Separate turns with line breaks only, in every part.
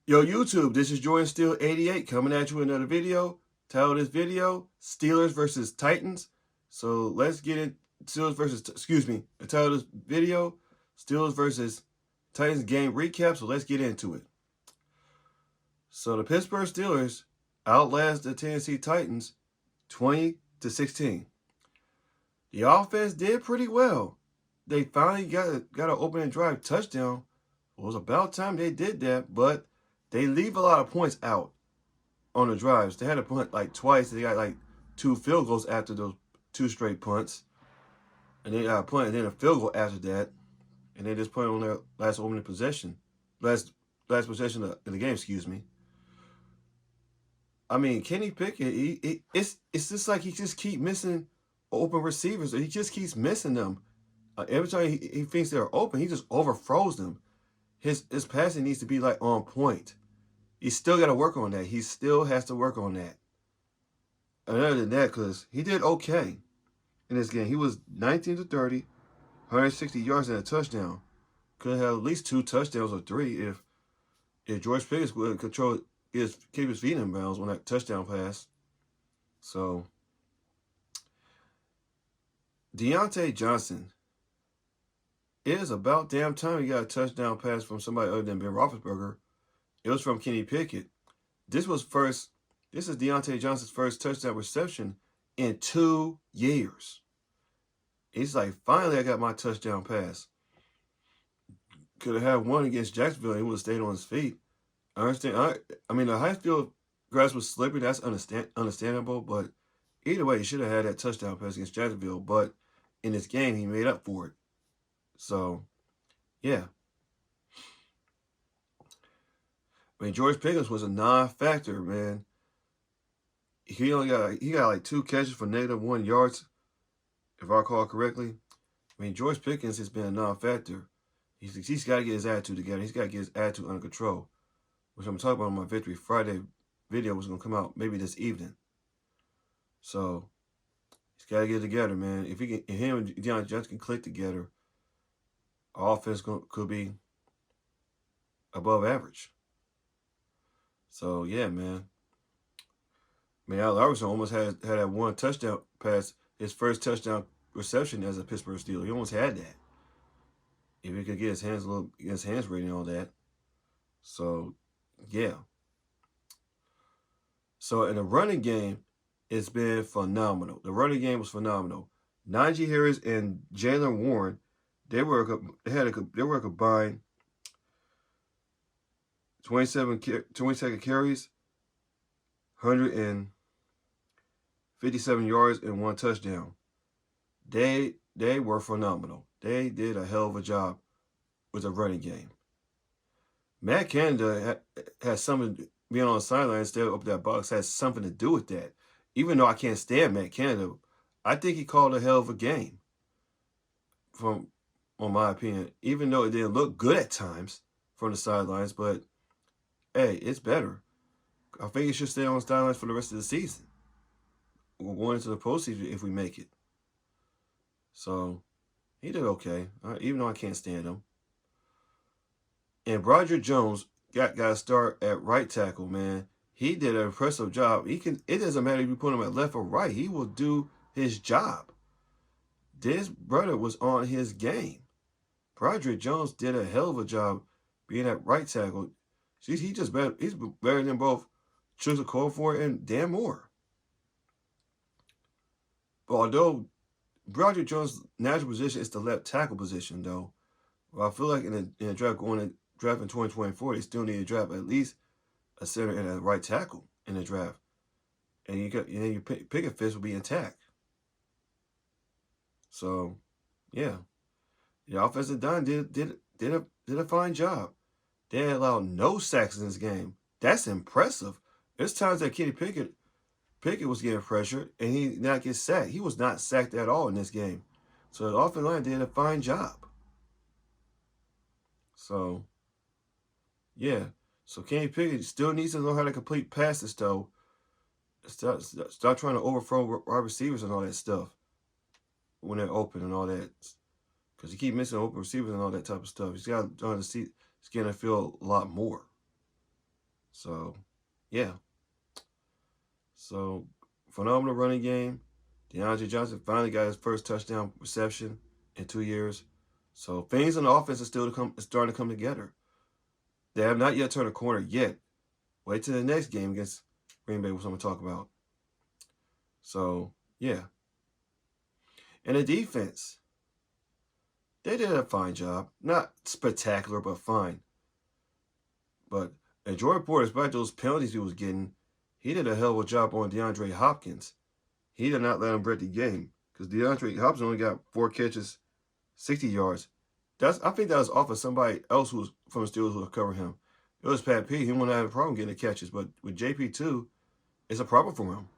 Yo, YouTube, this is Jordan Steel 88 coming at you with another video. Title of this video, Steelers versus Titans. So let's get in. Steelers versus, the title of this video, Steelers versus Titans game recap. So let's get into it. So the Pittsburgh Steelers outlast the Tennessee Titans 20-16. The offense did pretty well. They finally got an opening drive touchdown. It was about time they did that, but they leave a lot of points out on the drives. They had to punt like twice. They got like 2 field goals after those 2 straight punts. And they got a punt and then a field goal after that. And they just put on their last opening possession. Last possession of the game, excuse me. I mean, Kenny Pickett, it's just like he just keep missing open receivers. He just keeps missing them. Every time he thinks they're open, he just overthrows them. His passing needs to be like on point. He's still got to work on that. He still has to work on that. And other than that, because he did okay in this game. He was 19-30, 160 yards and a touchdown. Could have at least 2 touchdowns or 3 if George Pickens would keep his feet in bounds on that touchdown pass. So, Deontay Johnson, it is about damn time he got a touchdown pass from somebody other than Ben Roethlisberger. It was from Kenny Pickett. This is Deontay Johnson's first touchdown reception in 2 years. He's like, finally I got my touchdown pass. Could have had one against Jacksonville. He would have stayed on his feet. I understand. I mean, the high field grass was slippery. That's understandable. But either way, he should have had that touchdown pass against Jacksonville. But in this game, he made up for it. So, yeah. I mean, George Pickens was a non-factor, man. He got like 2 catches for -1 yards, if I recall correctly. I mean, George Pickens has been a non-factor. He's got to get his attitude together. He's got to get his attitude under control, which I'm talking about in my Victory Friday video, was going to come out maybe this evening. So he's got to get it together, man. If him and Deontay Johnson can click together, our offense could be above average. So yeah, man. I mean, Al Larson almost had that 1 touchdown pass, his first touchdown reception as a Pittsburgh Steeler. He almost had that. If he could get his hands ready and all that. So, yeah. So in the running game, it's been phenomenal. The running game was phenomenal. Najee Harris and Jaylen Warren, they were a combined 27 carries, 157 yards, and 1 touchdown. They were phenomenal. They did a hell of a job with the running game. Matt Canada has something, being on the sideline instead of up that box has something to do with that. Even though I can't stand Matt Canada, I think he called a hell of a game. On my opinion, even though it didn't look good at times from the sidelines, but hey, it's better. I think he should stay on the sidelines for the rest of the season. We're going into the postseason if we make it. So he did okay, even though I can't stand him. And Broderick Jones got a start at right tackle, man. He did an impressive job. It doesn't matter if you put him at left or right. He will do his job. This brother was on his game. Broderick Jones did a hell of a job being at right tackle. He's better than both Chuks Okorafor and Dan Moore. But although Broderick Jones' natural position is the left tackle position, though, well, I feel like in a draft in 2024, they still need to draft at least a center and a right tackle in the draft, and your picket fist will be intact. So, yeah, the offensive line did a fine job. They allowed no sacks in this game. That's impressive. There's times that Kenny Pickett was getting pressured and he did not get sacked. He was not sacked at all in this game. So the offensive line did a fine job. So, yeah. So Kenny Pickett still needs to know how to complete passes, though. Stop trying to overthrow wide receivers and all that stuff when they're open and all that. Because you keep missing open receivers and all that type of stuff. He's got to learn to see, skin and feel a lot more. So, yeah. So, phenomenal running game. DeAndre Johnson finally got his first touchdown reception in 2 years. So, things on the offense are starting to come together. They have not yet turned a corner yet. Wait till the next game against Green Bay, which I'm going to talk about. So, yeah. And the defense, they did a fine job. Not spectacular, but fine. But Jordan Poyer, despite those penalties he was getting, he did a hell of a job on DeAndre Hopkins. He did not let him break the game because DeAndre Hopkins only got 4 catches, 60 yards. I think that was off of somebody else who was from the Steelers who was covering him. It was Pat P. He wouldn't have a problem getting the catches, but with JP2, it's a problem for him.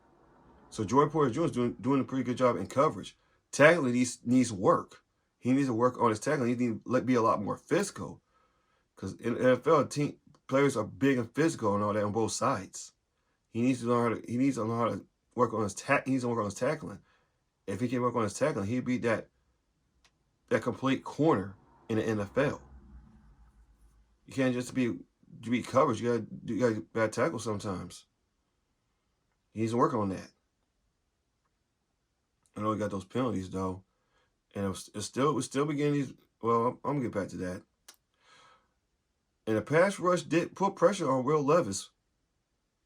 So Jordan Poyer Jr. is doing a pretty good job in coverage. Tackling needs work. He needs to work on his tackling. He needs to be a lot more physical because in the NFL, players are big and physical and all that on both sides. He needs to learn how to work on his tackling. If he can work on his tackling, he'd be that complete corner in the NFL. You can't just be coverage. You gotta bad tackle sometimes. He needs to work on that. I know he got those penalties though, and it's still beginning these. Well, I'm gonna get back to that. And the pass rush did put pressure on Will Levis.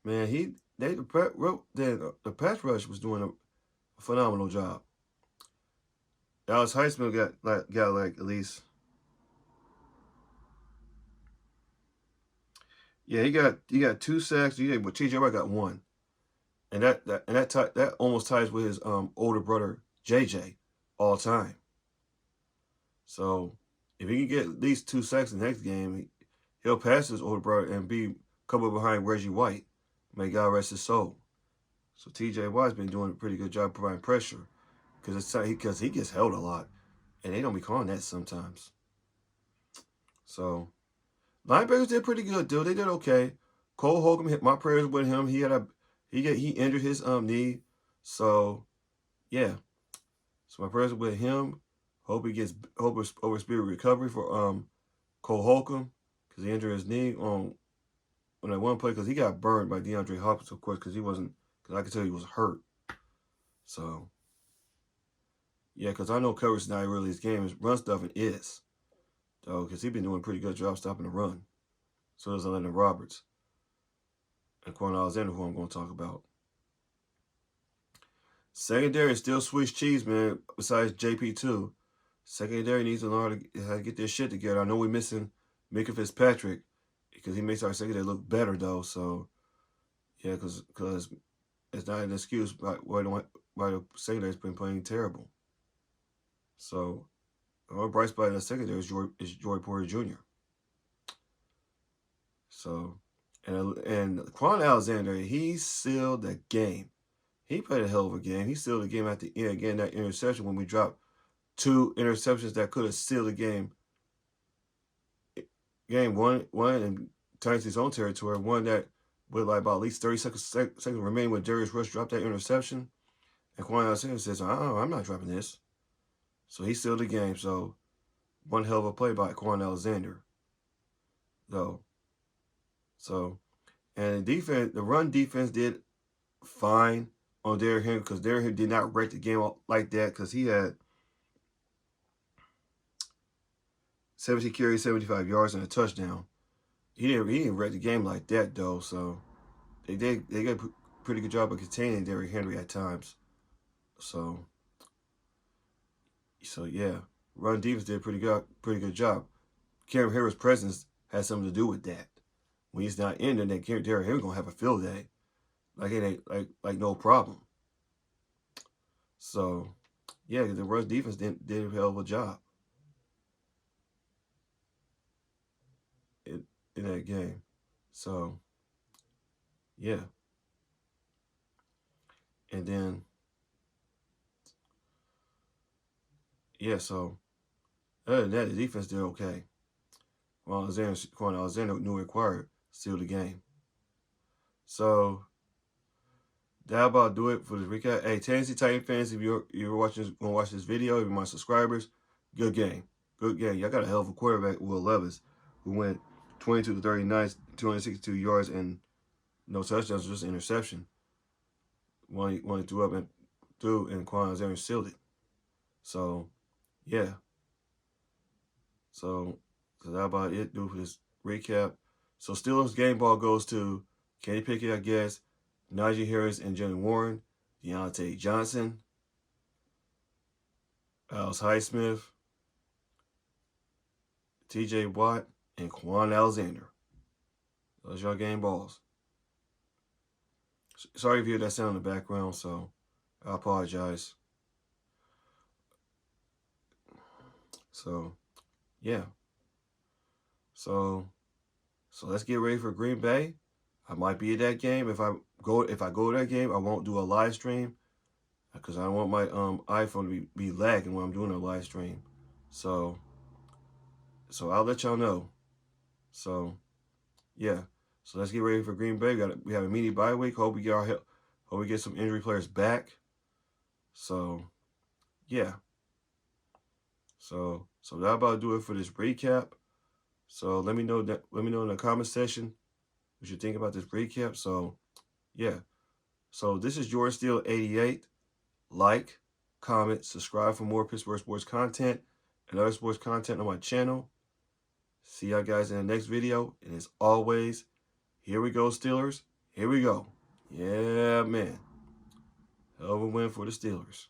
Man, the pass rush was doing a phenomenal job. Alex Highsmith got like at least. Yeah, he got 2 sacks. But TJ Watt got 1, and that almost ties with his older brother JJ all time. So if he can get at least 2 sacks in the next game, he'll pass his older brother and be couple behind Reggie White. May God rest his soul. So TJ Watt's been doing a pretty good job providing pressure because he gets held a lot, and they don't be calling that sometimes. So linebackers did pretty good, dude. They did okay. Cole Holcomb, hit my prayers with him. He injured his knee. So yeah. So my prayers with him. Hope over speedy recovery for Cole Holcomb because he injured his knee on that one play because he got burned by DeAndre Hopkins, of course, because I could tell he was hurt. So yeah, because I know coverage is not really his game. His run stuffing is. So because he's been doing a pretty good job stopping the run. So does Landon Roberts and Quan Alexander, who I'm going to talk about. Secondary is still Swiss cheese, man, besides JP2. Secondary needs to learn how to get their shit together. I know we're missing Micah Fitzpatrick because he makes our secondary look better, though. So, yeah, because it's not an excuse why the secondary's been playing terrible. So, the only bright spot in the secondary is Jordan Poyer Jr. So, and Quan Alexander, he sealed the game. He played a hell of a game. He sealed the game at the end, getting that interception when we dropped 2 interceptions that could have sealed the game. One and turns his own territory. One that with like about at least 30 seconds remaining when Darius Rush dropped that interception. And Quan Alexander says, I'm not dropping this. So he sealed the game. So one hell of a play by Quan Alexander. Though. So, and the run defense did fine on Derrick Henry because Derrick Henry did not wreck the game like that because he had 70 carries, 75 yards, and a touchdown. He didn't wreck the game like that though. So they did a pretty good job of containing Derrick Henry at times. So yeah, run defense did a pretty good job. Cam Harris' presence has something to do with that. When he's not in there, then Derrick Henry gonna have a field day. Like it ain't like no problem. So yeah, the run defense did a hell of a job in that game. So yeah. And then yeah, so other than that, the defense did okay. Quan Alexander knew required sealed the game. So that about do it for this recap. Hey, Tennessee Titan fans, if you're gonna watch this video, if you're my subscribers, good game. Y'all got a hell of a quarterback, Will Levis, who went 22 to 39, 262 yards and no touchdowns, just an interception. One he threw up and Quan Alexander sealed it. So, yeah. So that's about it, dude, for this recap. So Steelers game ball goes to Kenny Pickett, I guess, Najee Harris and Jalen Warren, Deontay Johnson, Alex Highsmith, T.J. Watt, and Quan Alexander. Those are your game balls. Sorry if you hear that sound in the background, so I apologize. So, yeah. So let's get ready for Green Bay. I might be at that game. If I go to that game, I won't do a live stream because I don't want my iPhone to be lagging when I'm doing a live stream. So I'll let y'all know. So, yeah. So let's get ready for Green Bay. We have a mini bye week. Hope we get some injury players back. So, yeah. So that about do it for this recap. So let me know in the comment section what you think about this recap. So, yeah. So this is Jordan Steele 88. Like, comment, subscribe for more Pittsburgh sports content and other sports content on my channel. See y'all guys in the next video. And as always, here we go, Steelers. Here we go. Yeah, man. Hell of a win for the Steelers.